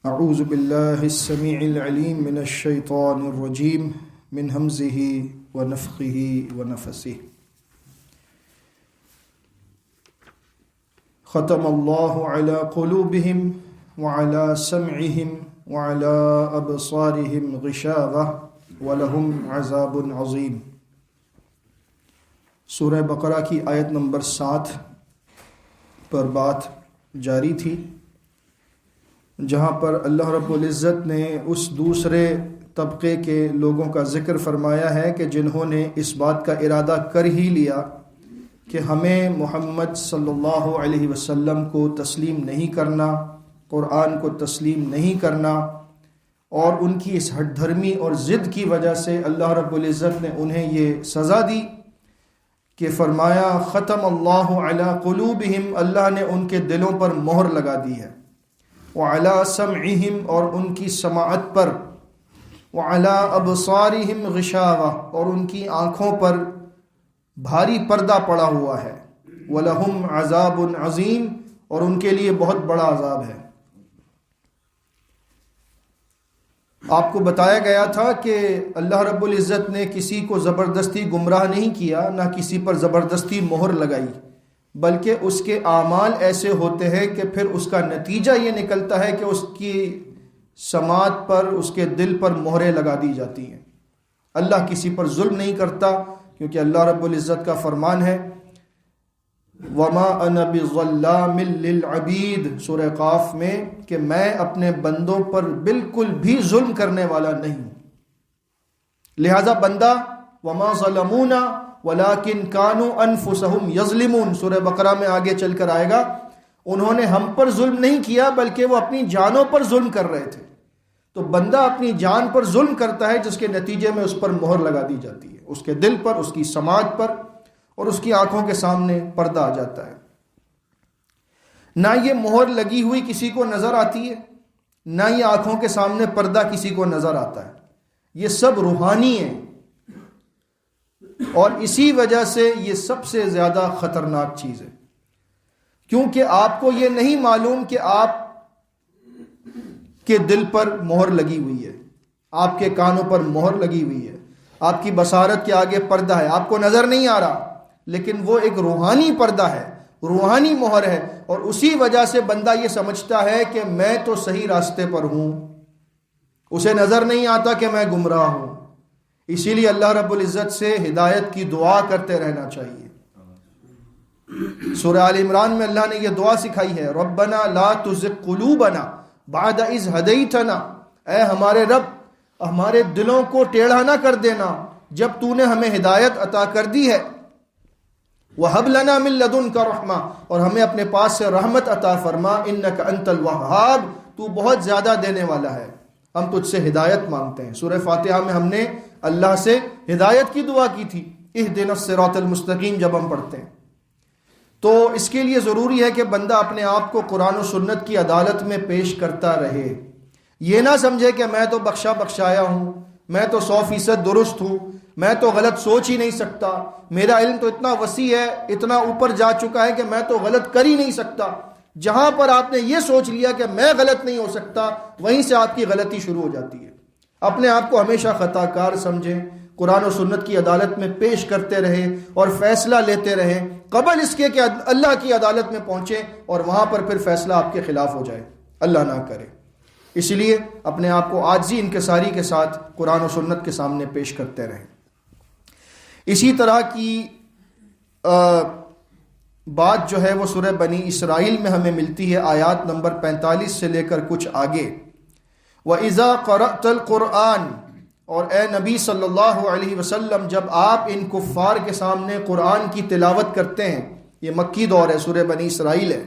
اعوذ باللہ السمیع العلیم من الشیطان الرجیم من ہمزہ ونفخہ ونفثہ ختم اللہ علی قلوبہم وعلی سمعہم وعلی ابصارہم غشاوہ ولہم عذاب عظیم۔ سورہ بقرہ کی آیت نمبر 7 پر بات جاری تھی، جہاں پر اللہ رب العزت نے اس دوسرے طبقے کے لوگوں کا ذکر فرمایا ہے کہ جنہوں نے اس بات کا ارادہ کر ہی لیا کہ ہمیں محمد صلی اللہ علیہ وسلم کو تسلیم نہیں کرنا، قرآن کو تسلیم نہیں کرنا، اور ان کی اس ہٹ دھرمی اور ضد کی وجہ سے اللہ رب العزت نے انہیں یہ سزا دی کہ فرمایا ختم اللہ علی قلوبہم، اللہ نے ان کے دلوں پر مہر لگا دی ہے، وعلی سمعہم، اور ان کی سماعت پر، وعلی ابصارہم غشاوہ، اور ان کی آنکھوں پر بھاری پردہ پڑا ہوا ہے، ولہم عذاب عظیم، اور ان کے لیے بہت بڑا عذاب ہے۔ آپ کو بتایا گیا تھا کہ اللہ رب العزت نے کسی کو زبردستی گمراہ نہیں کیا، نہ کسی پر زبردستی مہر لگائی، بلکہ اس کے اعمال ایسے ہوتے ہیں کہ پھر اس کا نتیجہ یہ نکلتا ہے کہ اس کی سماعت پر، اس کے دل پر مہریں لگا دی جاتی ہیں۔ اللہ کسی پر ظلم نہیں کرتا، کیونکہ اللہ رب العزت کا فرمان ہے وَمَا أَنَا بِظَلَّامٍ لِّلْعَبِيدِ، سورہ قاف میں، کہ میں اپنے بندوں پر بالکل بھی ظلم کرنے والا نہیں ہوں۔ لہذا بندہ وَمَا ظَلَمُونَا وَلَٰكِن كَانُوا أَنفُسَهُمْ يَظْلِمُونَ، سورہ بقرہ میں آگے چل کر آئے گا، انہوں نے ہم پر ظلم نہیں کیا بلکہ وہ اپنی جانوں پر ظلم کر رہے تھے۔ تو بندہ اپنی جان پر ظلم کرتا ہے، جس کے نتیجے میں اس پر مہر لگا دی جاتی ہے، اس کے دل پر، اس کی سماعت پر، اور اس کی آنکھوں کے سامنے پردہ آ جاتا ہے۔ نہ یہ مہر لگی ہوئی کسی کو نظر آتی ہے، نہ یہ آنکھوں کے سامنے پردہ کسی کو نظر آتا ہے، یہ سب روحانی ہے، اور اسی وجہ سے یہ سب سے زیادہ خطرناک چیز ہے، کیونکہ آپ کو یہ نہیں معلوم کہ آپ کے دل پر مہر لگی ہوئی ہے، آپ کے کانوں پر مہر لگی ہوئی ہے، آپ کی بصارت کے آگے پردہ ہے، آپ کو نظر نہیں آ رہا، لیکن وہ ایک روحانی پردہ ہے، روحانی مہر ہے، اور اسی وجہ سے بندہ یہ سمجھتا ہے کہ میں تو صحیح راستے پر ہوں، اسے نظر نہیں آتا کہ میں گمراہ ہوں۔ اسی لیے اللہ رب العزت سے ہدایت کی دعا کرتے رہنا چاہیے۔ سورہ آل عمران میں اللہ نے یہ دعا سکھائی ہے، ربنا لا تزغ قلوبنا بعد اذ ہدیتنا، اے ہمارے رب، ہمارے دلوں کو ٹیڑھا نہ کر دینا جب تو نے ہمیں ہدایت عطا کر دی ہے، وَهَبْ لَنَا مِن لَّدُنْكَ رَحْمَةً، اور ہمیں اپنے پاس سے رحمت عطا فرما، إِنَّكَ أَنْتَ الْوَهَّابُ، تو بہت زیادہ دینے والا ہے، ہم تجھ سے ہدایت مانگتے ہیں۔ سورہ فاتحہ میں ہم نے اللہ سے ہدایت کی دعا کی تھی، اهْدِنَا الصِّرَاطَ الْمُسْتَقِيمَ، جب ہم پڑھتے ہیں تو اس کے لیے ضروری ہے کہ بندہ اپنے آپ کو قرآن و سنت کی عدالت میں پیش کرتا رہے، یہ نہ سمجھے کہ میں تو بخشا بخشایا ہوں، میں تو 100% درست ہوں، میں تو غلط سوچ ہی نہیں سکتا، میرا علم تو اتنا وسیع ہے، اتنا اوپر جا چکا ہے کہ میں تو غلط کر ہی نہیں سکتا۔ جہاں پر آپ نے یہ سوچ لیا کہ میں غلط نہیں ہو سکتا، وہیں سے آپ کی غلطی شروع ہو جاتی ہے۔ اپنے آپ کو ہمیشہ خطا کار سمجھیں، قرآن و سنت کی عدالت میں پیش کرتے رہے اور فیصلہ لیتے رہے، قبل اس کے کہ اللہ کی عدالت میں پہنچے اور وہاں پر پھر فیصلہ آپ کے خلاف ہو جائے، اللہ نہ کرے۔ اس لیے اپنے آپ کو عاجزی انکساری کے ساتھ قرآن و سنت کے سامنے پیش کرتے رہیں۔ اسی طرح کی بات جو ہے وہ سورہ بنی اسرائیل میں ہمیں ملتی ہے، آیات نمبر 45 سے لے کر کچھ آگے، وَإِذَا قَرَأْتَ الْقُرْآنَ، اور اے نبی صلی اللہ علیہ وسلم جب آپ ان کفار کے سامنے قرآن کی تلاوت کرتے ہیں، یہ مکی دور ہے، سورہ بنی اسرائیل ہے،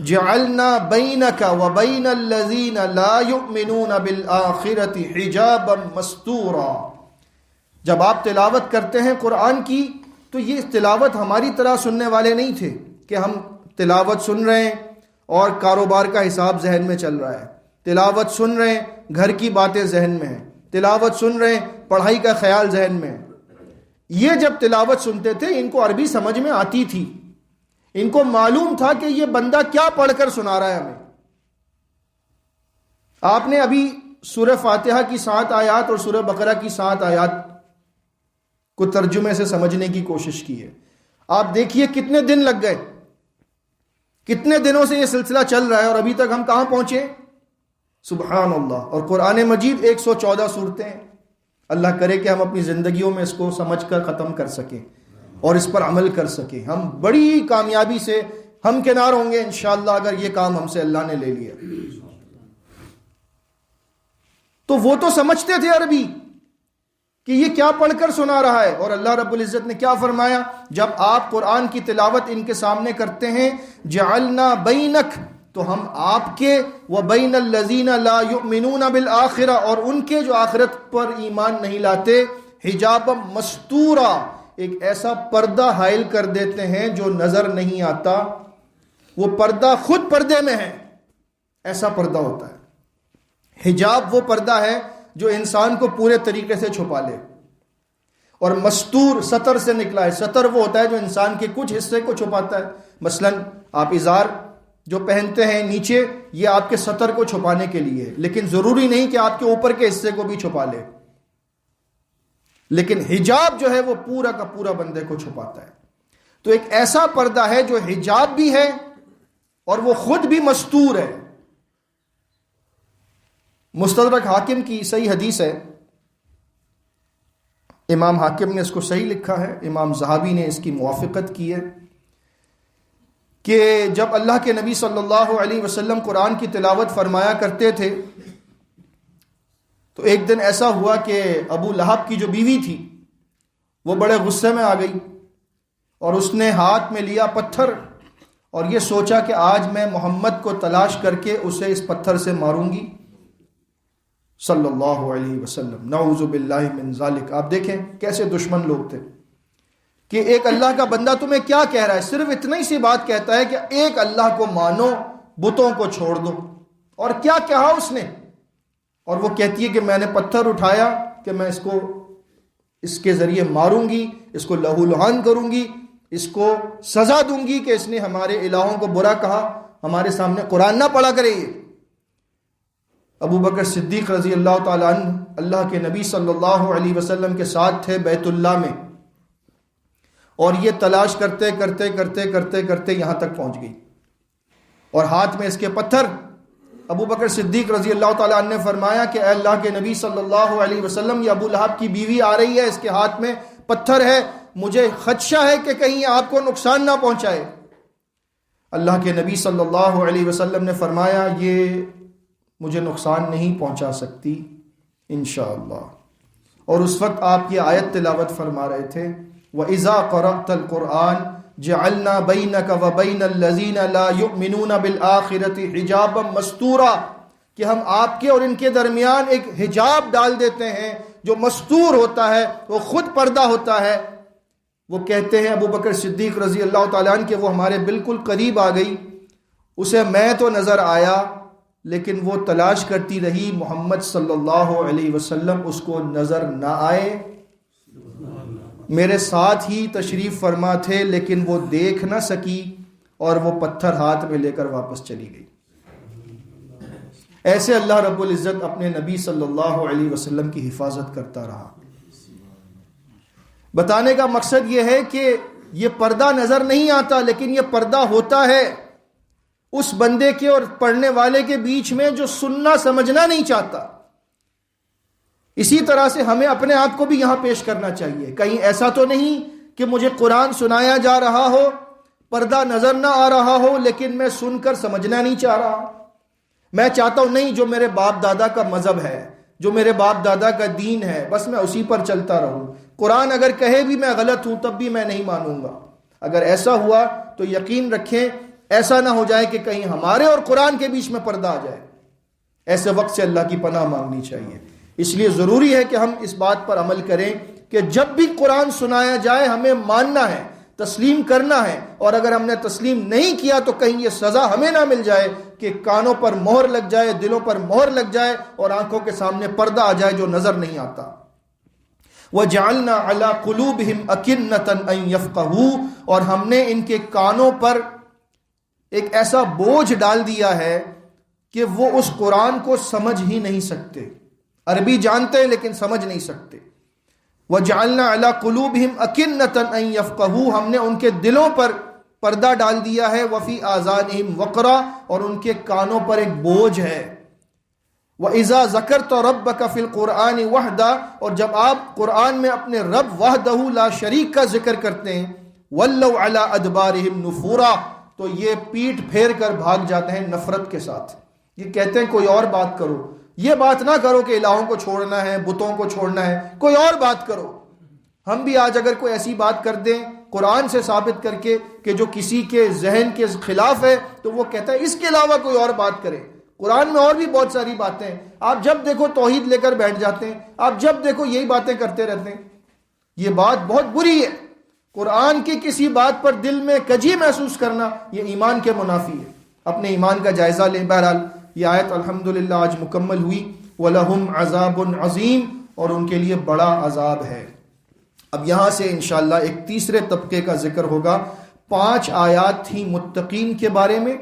جعلنا بینک وبین الذین لا یؤمنون بالآخرۃ حجابا مستورا، جب آپ تلاوت کرتے ہیں قرآن کی تو یہ تلاوت ہماری طرح سننے والے نہیں تھے کہ ہم تلاوت سن رہے ہیں اور کاروبار کا حساب ذہن میں چل رہا ہے، تلاوت سن رہے ہیں گھر کی باتیں ذہن میں ہیں، تلاوت سن رہے ہیں پڑھائی کا خیال ذہن میں ہے۔ یہ جب تلاوت سنتے تھے ان کو عربی سمجھ میں آتی تھی، ان کو معلوم تھا کہ یہ بندہ کیا پڑھ کر سنا رہا ہے ہمیں، آپ نے ابھی سورہ فاتحہ کی 7 آیات اور سورہ بقرہ کی 7 آیات کو ترجمے سے سمجھنے کی کوشش کی ہے. آپ دیکھیے کتنے دن لگ گئے, کتنے دنوں سے یہ سلسلہ چل رہا ہے, اور ابھی تک ہم کہاں پہنچے؟ سبحان اللہ. اور قرآن مجید 114 صورتیں ہیں. اللہ کرے کہ ہم اپنی زندگیوں میں اس کو سمجھ کر ختم کر سکیں اور اس پر عمل کر سکیں. ہم بڑی کامیابی سے ہم کنار ہوں گے انشاءاللہ اگر یہ کام ہم سے اللہ نے لے لیا. تو وہ تو سمجھتے تھے عربی کہ یہ کیا پڑھ کر سنا رہا ہے, اور اللہ رب العزت نے کیا فرمایا جب آپ قرآن کی تلاوت ان کے سامنے کرتے ہیں, جعلنا بینک, تو ہم آپ کے وبین الذین لا یؤمنون بالآخرہ, اور ان کے جو آخرت پر ایمان نہیں لاتے, حجاب مستورا, ایک ایسا پردہ حائل کر دیتے ہیں جو نظر نہیں آتا. وہ پردہ خود پردے میں ہے, ایسا پردہ ہوتا ہے. حجاب وہ پردہ ہے جو انسان کو پورے طریقے سے چھپا لے, اور مستور سطر سے نکلا ہے. سطر وہ ہوتا ہے جو انسان کے کچھ حصے کو چھپاتا ہے. مثلا آپ ازار جو پہنتے ہیں نیچے, یہ آپ کے سطر کو چھپانے کے لیے, لیکن ضروری نہیں کہ آپ کے اوپر کے حصے کو بھی چھپا لے. لیکن حجاب جو ہے وہ پورا کا پورا بندے کو چھپاتا ہے. تو ایک ایسا پردہ ہے جو حجاب بھی ہے اور وہ خود بھی مستور ہے. مستدرک حاکم کی صحیح حدیث ہے, امام حاکم نے اس کو صحیح لکھا ہے, امام ذہبی نے اس کی موافقت کی ہے, کہ جب اللہ کے نبی صلی اللہ علیہ وسلم قرآن کی تلاوت فرمایا کرتے تھے تو ایک دن ایسا ہوا کہ ابو لہب کی جو بیوی تھی وہ بڑے غصے میں آ گئی, اور اس نے ہاتھ میں لیا پتھر, اور یہ سوچا کہ آج میں محمد کو تلاش کر کے اسے اس پتھر سے ماروں گی صلی اللہ علیہ وسلم. نعوذ باللہ من ذالک. آپ دیکھیں کیسے دشمن لوگ تھے کہ ایک اللہ کا بندہ تمہیں کیا کہہ رہا ہے, صرف اتنا ہی سی بات کہتا ہے کہ ایک اللہ کو مانو, بتوں کو چھوڑ دو. اور کیا کہا اس نے, اور وہ کہتی ہے کہ میں نے پتھر اٹھایا کہ میں اس کو اس کے ذریعے ماروں گی, اس کو لہو لہان کروں گی, اس کو سزا دوں گی کہ اس نے ہمارے الہوں کو برا کہا, ہمارے سامنے قرآن نہ پڑھا کرے. یہ ابو بکر صدیق رضی اللہ تعالیٰ عنہ اللہ کے نبی صلی اللہ علیہ وسلم کے ساتھ تھے بیت اللہ میں, اور یہ تلاش کرتے کرتے کرتے کرتے کرتے یہاں تک پہنچ گئی, اور ہاتھ میں اس کے پتھر. ابو بکر صدیق رضی اللہ تعالیٰ عنہ نے فرمایا کہ اے اللہ کے نبی صلی اللہ علیہ وسلم, یہ ابو لہب کی بیوی آ رہی ہے, اس کے ہاتھ میں پتھر ہے, مجھے خدشہ ہے کہ کہیں آپ کو نقصان نہ پہنچائے. اللہ کے نبی صلی اللہ علیہ وسلم نے فرمایا یہ مجھے نقصان نہیں پہنچا سکتی انشاءاللہ. اور اس وقت آپ یہ آیت تلاوت فرما رہے تھے, وَإِذَا قَرَأْتَ الْقُرْآنَ جَعَلْنَا بَيْنَكَ وَبَيْنَ الَّذِينَ لَا يُؤْمِنُونَ بِالْآخِرَةِ حِجَابًا مَسْتُورًا, کہ ہم آپ کے اور ان کے درمیان ایک حجاب ڈال دیتے ہیں جو مستور ہوتا ہے, وہ خود پردہ ہوتا ہے. وہ کہتے ہیں ابو بکر صدیق رضی اللہ تعالیٰ عنہ کہ وہ ہمارے بالکل قریب آ گئی, اسے میں تو نظر آیا لیکن وہ تلاش کرتی رہی محمد صلی اللہ علیہ وسلم اس کو نظر نہ آئے. میرے ساتھ ہی تشریف فرما تھے لیکن وہ دیکھ نہ سکی, اور وہ پتھر ہاتھ میں لے کر واپس چلی گئی. ایسے اللہ رب العزت اپنے نبی صلی اللہ علیہ وسلم کی حفاظت کرتا رہا. بتانے کا مقصد یہ ہے کہ یہ پردہ نظر نہیں آتا, لیکن یہ پردہ ہوتا ہے اس بندے کے اور پڑھنے والے کے بیچ میں جو سننا سمجھنا نہیں چاہتا. اسی طرح سے ہمیں اپنے آپ کو بھی یہاں پیش کرنا چاہیے. کہیں ایسا تو نہیں کہ مجھے قرآن سنایا جا رہا ہو, پردہ نظر نہ آ رہا ہو, لیکن میں سن کر سمجھنا نہیں چاہ رہا. میں چاہتا ہوں نہیں, جو میرے باپ دادا کا مذہب ہے, جو میرے باپ دادا کا دین ہے, بس میں اسی پر چلتا رہوں. قرآن اگر کہے بھی میں غلط ہوں تب بھی میں نہیں مانوں گا. اگر ایسا ہوا تو یقین رکھیں ایسا نہ ہو جائے کہ کہیں ہمارے اور قرآن کے بیچ میں پردہ آ جائے. ایسے وقت سے اللہ کی پناہ مانگنی چاہیے. اس لیے ضروری ہے کہ ہم اس بات پر عمل کریں کہ جب بھی قرآن سنایا جائے ہمیں ماننا ہے, تسلیم کرنا ہے, اور اگر ہم نے تسلیم نہیں کیا تو کہیں یہ سزا ہمیں نہ مل جائے کہ کانوں پر مہر لگ جائے, دلوں پر مہر لگ جائے, اور آنکھوں کے سامنے پردہ آ جائے جو نظر نہیں آتا. وَجَعَلْنَا عَلَىٰ قُلُوبِهِمْ أَكِنَّةً أَن يَفْقَهُوا, اور ہم نے ان کے کانوں پر ایک ایسا بوجھ ڈال دیا ہے کہ وہ اس قرآن کو سمجھ ہی نہیں سکتے، عربی جانتے ہیں لیکن سمجھ نہیں سکتے۔ وَجَعَلْنَا عَلَىٰ قُلُوبِهِمْ أَكِنَّةً أَن يَفْقَهُوا، ہم نے ان کے دلوں پر پردہ ڈال دیا ہے، وَفِي آذَانِهِمْ وَقْرًا، اور ان کے کانوں پر ایک بوجھ ہے۔ وَإِذَا ذَكَرْتَ رَبَّكَ فِي الْقُرْآنِ وَحْدَهُ، اور جب آپ قرآن میں اپنے رب وحدہ لا شریک کا ذکر کرتے ہیں، وَلَّوْا عَلَىٰ أَدْبَارِهِمْ نُفُورًا، تو یہ پیٹھ پھیر کر بھاگ جاتے ہیں نفرت کے ساتھ۔ یہ کہتے ہیں کوئی اور بات کرو، یہ بات نہ کرو کہ الہوں کو چھوڑنا ہے، بتوں کو چھوڑنا ہے، کوئی اور بات کرو۔ ہم بھی آج اگر کوئی ایسی بات کر دیں قرآن سے ثابت کر کے کہ جو کسی کے ذہن کے خلاف ہے، تو وہ کہتا ہے اس کے علاوہ کوئی اور بات کرے۔ قرآن میں اور بھی بہت ساری باتیں ہیں، آپ جب دیکھو توحید لے کر بیٹھ جاتے ہیں، آپ جب دیکھو یہی باتیں کرتے رہتے ہیں۔ یہ بات بہت بری ہے۔ قرآن کی کسی بات پر دل میں کجی محسوس کرنا یہ ایمان کے منافی ہے۔ اپنے ایمان کا جائزہ لیں۔ بہرحال یہ آیت الحمدللہ آج مکمل ہوئی۔ وَلَهُمْ عَذَابٌ عَظِيمٌ، اور ان کے لیے بڑا عذاب ہے۔ اب یہاں سے انشاءاللہ ایک تیسرے طبقے کا ذکر ہوگا۔ 5 آیات تھی متقین کے بارے میں،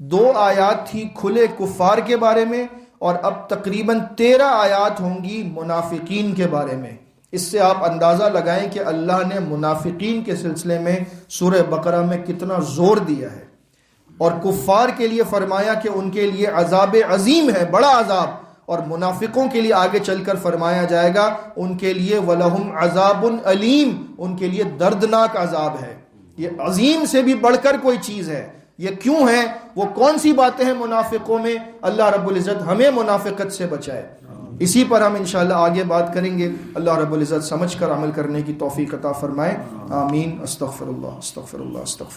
2 آیات تھی کھلے کفار کے بارے میں، اور اب تقریباً 13 آیات ہوں گی منافقین کے بارے میں۔ اس سے آپ اندازہ لگائیں کہ اللہ نے منافقین کے سلسلے میں سورہ بقرہ میں کتنا زور دیا ہے، اور کفار کے لیے فرمایا کہ ان کے لیے عذاب عظیم ہے، بڑا عذاب، اور منافقوں کے لیے آگے چل کر فرمایا جائے گا ان کے لیے وَلَهُمْ عَذَابٌ علیم، ان کے لیے دردناک عذاب ہے۔ یہ عظیم سے بھی بڑھ کر کوئی چیز ہے۔ یہ کیوں ہے؟ وہ کون سی باتیں ہیں منافقوں میں؟ اللہ رب العزت ہمیں منافقت سے بچائے۔ اسی پر ہم انشاءاللہ آگے بات کریں گے۔ اللہ رب العزت سمجھ کر عمل کرنے کی توفیق عطا فرمائے۔ آمین۔ استغفر اللہ استغفر اللہ استغفر